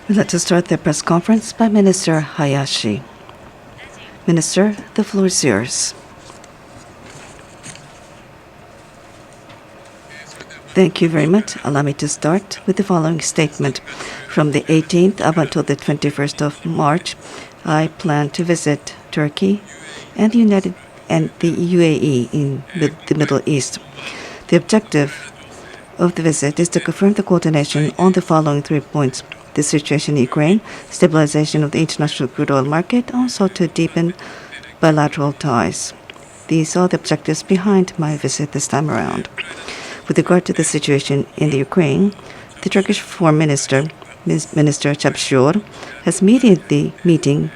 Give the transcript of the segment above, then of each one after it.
We'd like to start the press conference by Minister Hayashi. Minister, the floor is yours. Thank you very much. Allow me to start with the following statement. From the 18th up until the 21st of March, I plan to visit Turkey and the UAE in the Middle East. The objective of the visit is to confirm the coordination on the following 3 points: the situation in Ukraine, stabilization of the international crude oil market, also to deepen bilateral ties. These are the objectives behind my visit this time around. With regard to the situation in the Ukraine, the Turkish Foreign Minister, Minister Çavuşoğlu, has mediated the meeting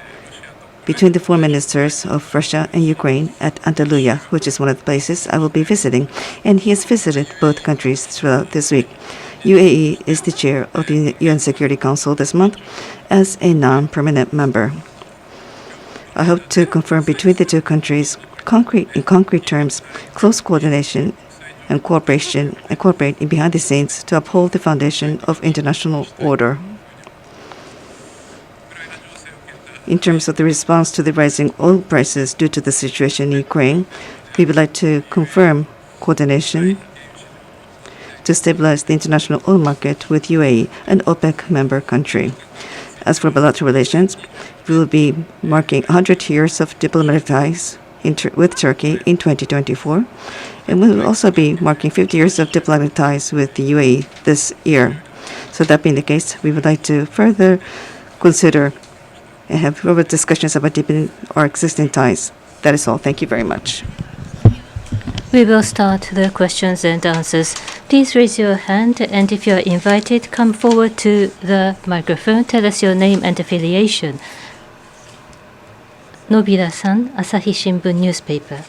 between the foreign ministers of Russia and Ukraine at Antalya, which is one of the places I will be visiting, and he has visited both countries throughout this week. UAE is the chair of the UN Security Council this month as a non-permanent member. I hope to confirm between the two countries, in concrete terms, close coordination and cooperate behind the scenes to uphold the foundation of international order. In terms of the response to the rising oil prices due to the situation in Ukraine, we would like to confirm coordination to stabilize the international oil market with UAE, an OPEC member country. As for bilateral relations, we will be marking 100 years of diplomatic ties with Turkey in 2024, and we will also be marking 50 years of diplomatic ties with the UAE this year. So that being the case, we would like to further consider and have further discussions about deepening our existing ties. That is all. Thank you very much. We will start the questions and answers. Please raise your hand, and if you are invited, come forward to the microphone. Tell us your name and affiliation. Nobira-san, Asahi Shimbun newspaper.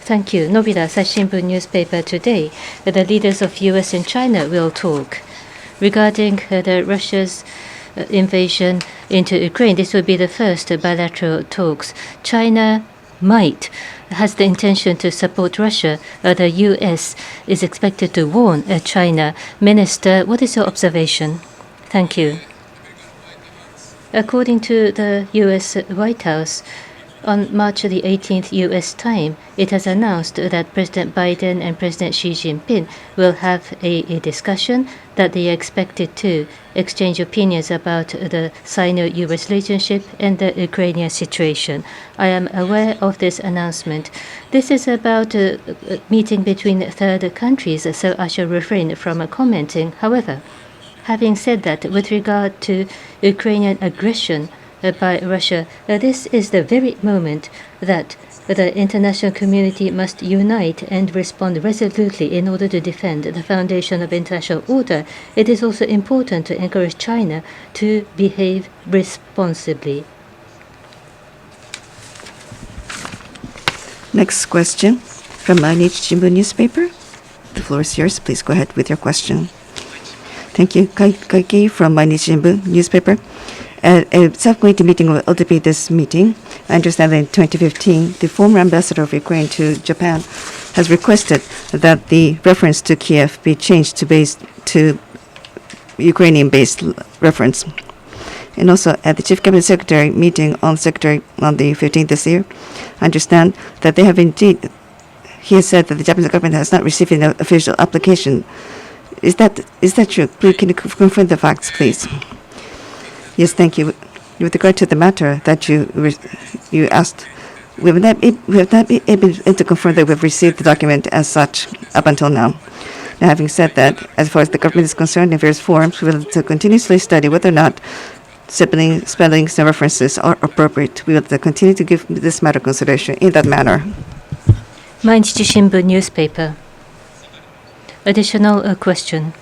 Thank you. Nobira, Asahi Shimbun newspaper. Today, the leaders of US and China will talk regarding Russia's invasion into Ukraine. This will be the first bilateral talks. China has the intention to support Russia. The U.S. is expected to warn China. Minister, what is your observation? Thank you. According to the U.S. White House, on March the 18th U.S. time, it has announced that President Biden and President Xi Jinping will have a discussion, that they are expected to exchange opinions about the Sino-U.S. relationship and the Ukrainian situation. I am aware of this announcement. This is about a meeting between third countries, so I shall refrain from commenting. However, having said that, with regard to Ukrainian aggression by Russia, this is the very moment that the international community must unite and respond resolutely in order to defend the foundation of international order. It is also important to encourage China to behave responsibly. Next question from Mainichi Shimbun newspaper. The floor is yours. Please go ahead with your question. Thank you. Kaiki from Mainichi Shimbun newspaper. At a subcommittee meeting of LDP this meeting, I understand that in 2015, the former ambassador of Ukraine to Japan has requested that the reference to Kiev be changed to Ukrainian-based reference. And also, at the Chief Cabinet Secretary meeting on the 15th this year, I understand that they have indeed, he has said that the Japanese government has not received an official application. Is that true? Please, can you confirm the facts, please? Yes, thank you. With regard to the matter that you asked, we have not been able to confirm that we've received the document as such up until now. Now, having said that, as far as the government is concerned in various forums, we will to continuously study whether or not spellings and references are appropriate. We will to continue to give this matter consideration in that manner. Mainichi Shimbun newspaper. Additional question.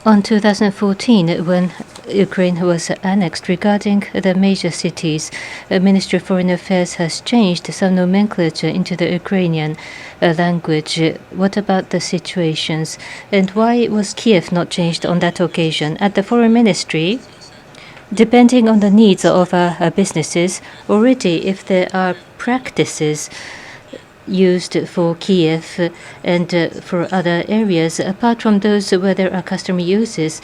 On 2014, when Ukraine was annexed, regarding the major cities, the Ministry of Foreign Affairs has changed some nomenclature into the Ukrainian language. What about the situations? And why was Kiev not changed on that occasion? At the Foreign Ministry, depending on the needs of our businesses, already if there are practices used for Kiev and for other areas. Apart from those where there are customary uses,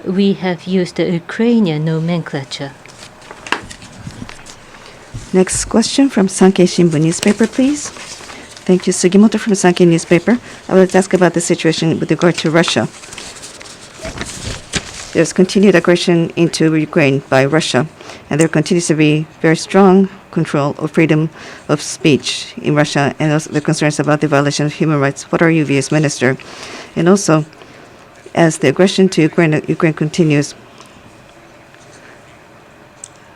we have used the Ukrainian nomenclature. Next question from Sankei Shimbun newspaper, please. Thank you. Sugimoto from Sankei newspaper. I would like to ask about the situation with regard to Russia. There's continued aggression into Ukraine by Russia, and there continues to be very strong control of freedom of speech in Russia, and also the concerns about the violation of human rights. What are your views, Minister? And also, as the aggression to Ukraine continues,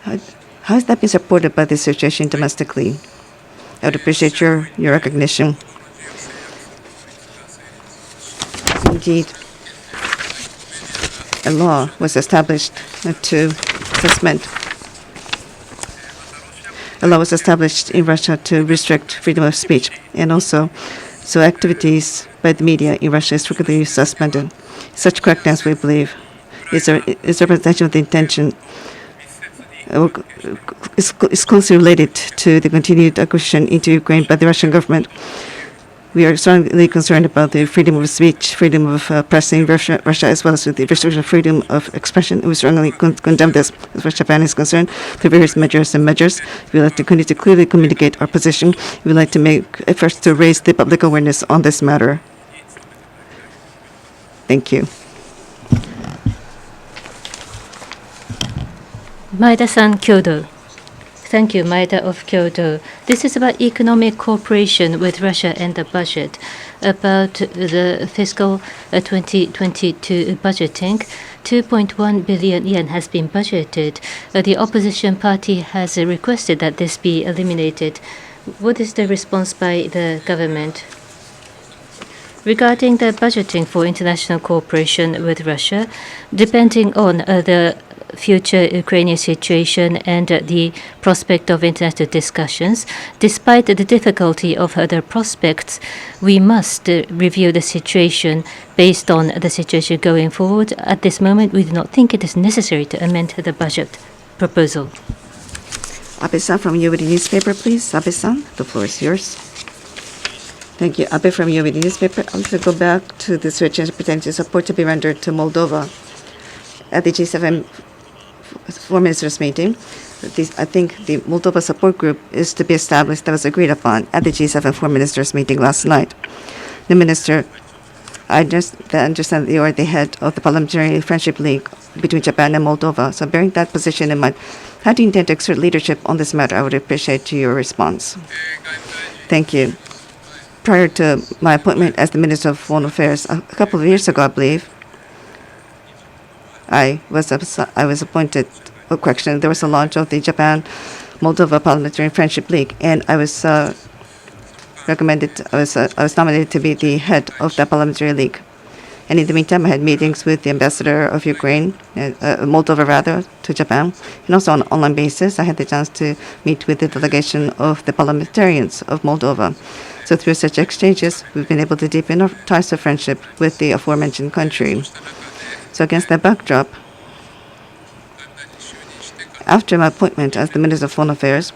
how has that been supported by the situation domestically? I would appreciate your recognition. Indeed, a law was established to suspend. A law was established in Russia to restrict freedom of speech, and also, so activities by the media in Russia is frequently suspended. Such crackdowns, we believe, is a representation of the intention. Is closely related to the continued aggression into Ukraine by the Russian government. We are strongly concerned about the freedom of speech, freedom of press in Russia, as well as the restriction of freedom of expression. We strongly condemn this as far as Japan is concerned through various measures. We would like to continue to clearly communicate our position. We would like to make efforts to raise the public awareness on this matter. Thank you. Maeda-san, Kyoto. Thank you, Maeda of Kyoto. This is about economic cooperation with Russia and the budget. About the fiscal 2022 budgeting, 2.1 billion yen has been budgeted. The opposition party has requested that this be eliminated. What is the response by the government? Regarding the budgeting for international cooperation with Russia, depending on the future Ukrainian situation and the prospect of international discussions, despite the difficulty of other prospects, we must review the situation based on the situation going forward. At this moment, we do not think it is necessary to amend the budget proposal. Abe-san from Yomiuri newspaper, please. Abe-san, the floor is yours. Thank you. Abe from Yomiuri newspaper. I'd like to go back to the situation pertaining to support to be rendered to Moldova. At the G7 Foreign Ministers meeting, I think the Moldova support group is to be established. That was agreed upon at the G7 Foreign Ministers meeting last night. The minister, I understand that you are the head of the Parliamentary Friendship League between Japan and Moldova. So bearing that position in mind, how do you intend to exert leadership on this matter? I would appreciate your response. Thank you. Prior to my appointment as the Minister of Foreign Affairs, a couple of years ago, I believe, I was appointed. There was a launch of the Japan-Moldova Parliamentary Friendship League, and I was recommended. I was nominated to be the head of that parliamentary league. And in the meantime, I had meetings with the ambassador of Ukraine, Moldova rather, to Japan, and also on an online basis, I had the chance to meet with the delegation of the parliamentarians of Moldova. So through such exchanges, we've been able to deepen our ties of friendship with the aforementioned country. So against that backdrop, after my appointment as the Minister of Foreign Affairs,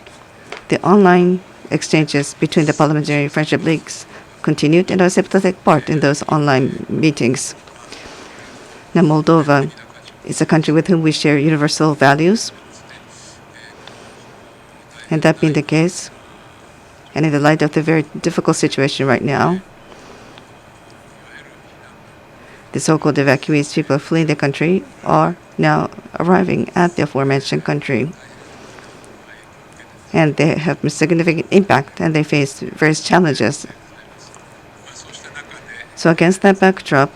the online exchanges between the parliamentary friendship leagues continued, and I was able to take part in those online meetings. Now, Moldova is a country with whom we share universal values, and that being the case, and in the light of the very difficult situation right now, the so-called evacuees, people fleeing the country, are now arriving at the aforementioned country. And they have a significant impact, and they face various challenges. So against that backdrop,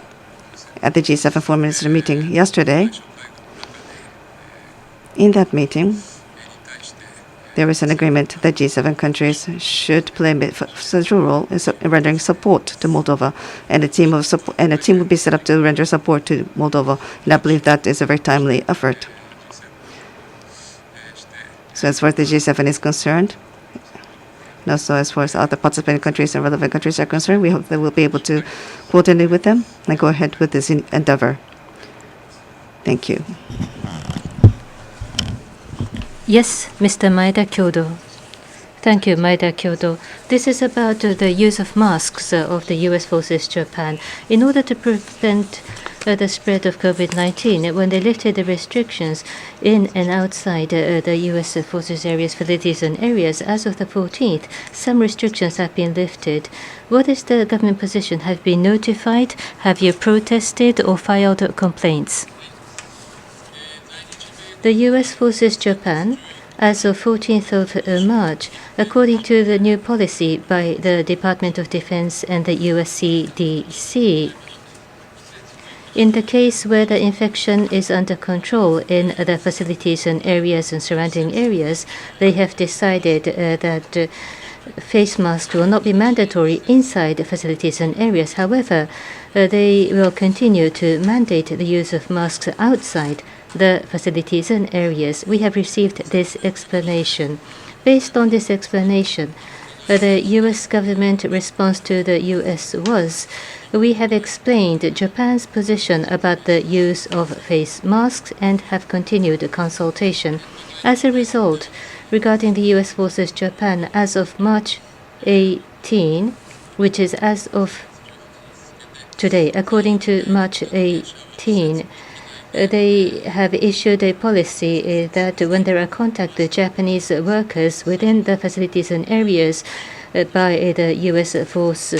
at the G7 Foreign Minister meeting yesterday, in that meeting, there was an agreement that G7 countries should play a central role in rendering support to Moldova, and a team will be set up to render support to Moldova. And I believe that is a very timely effort. So as far as the G7 is concerned, and also as far as other participating countries and relevant countries are concerned, we hope that we'll be able to coordinate with them and go ahead with this endeavor. Thank you. Yes, Mr. Maeda, Kyoto. Thank you, Maeda Kyodo. This is about the use of masks of the U.S. forces Japan. In order to prevent the spread of COVID-19, when they lifted the restrictions in and outside the U.S. forces areas, facilities and areas, as of the 14th, some restrictions have been lifted. What is the government position? Have you been notified? Have you protested or filed complaints? The U.S. forces Japan, as of 14th of March, according to the new policy by the Department of Defense and the USCDC, in the case where the infection is under control in the facilities and areas and surrounding areas, they have decided that face masks will not be mandatory inside the facilities and areas. However, they will continue to mandate the use of masks outside the facilities and areas. We have received this explanation. Based on this explanation, the U.S. government response to the U.S. was, we have explained Japan's position about the use of face masks and have continued the consultation. As a result, regarding the U.S. forces Japan, as of March 18, which is as of today, according to March 18, they have issued a policy that when there are contact with Japanese workers within the facilities and areas by the U.S. Force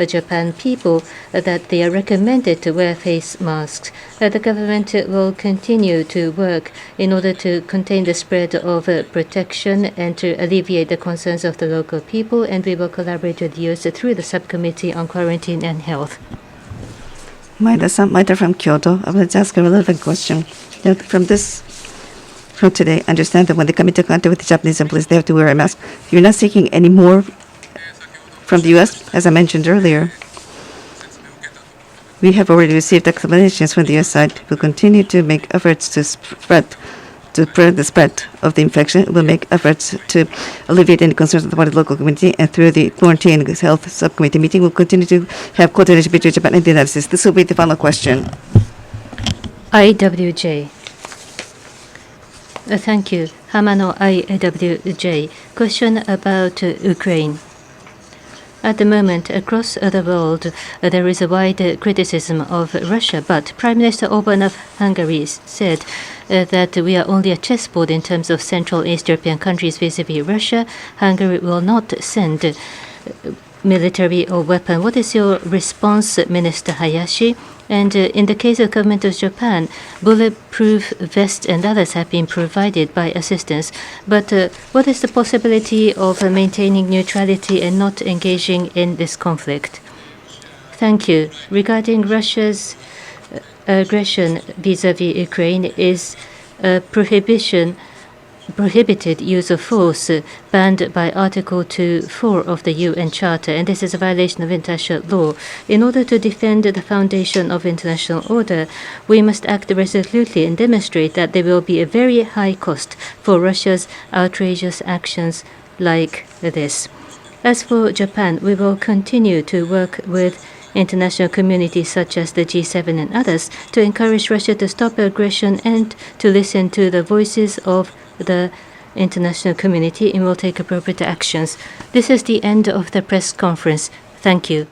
Japan people, that they are recommended to wear face masks. The government will continue to work in order to contain the spread of protection and to alleviate the concerns of the local people, and we will collaborate with you through the Subcommittee on Quarantine and Health. Maeda from Kyoto. I would like to ask a relevant question. From today, I understand that when they come into contact with the Japanese employees, they have to wear a mask. You're not seeking any more from the U.S., as I mentioned earlier. We have already received explanations from the U.S. side. We'll continue to make efforts to prevent the spread of the infection. We'll make efforts to alleviate any concerns of the local community, and through the Quarantine and Health Subcommittee meeting, we'll continue to have coordination between Japan and the United States. This will be the final question. IWJ. Thank you. Hamano, IWJ. Question about Ukraine. At the moment, across the world, there is a wide criticism of Russia, but Prime Minister Orban of Hungary said that we are only a chessboard in terms of Central and East European countries vis-à-vis Russia. Hungary will not send military or weapon. What is your response, Minister Hayashi? And in the case of government of Japan, bulletproof vests and others have been provided by assistance. But what is the possibility of maintaining neutrality and not engaging in this conflict? Thank you. Regarding Russia's aggression vis-à-vis Ukraine is a prohibited use of force banned by Article 2.4 of the UN Charter, and this is a violation of international law. In order to defend the foundation of international order, we must act resolutely and demonstrate that there will be a very high cost for Russia's outrageous actions like this. As for Japan, we will continue to work with international communities such as the G7 and others to encourage Russia to stop aggression and to listen to the voices of the international community, and will take appropriate actions. This is the end of the press conference. Thank you.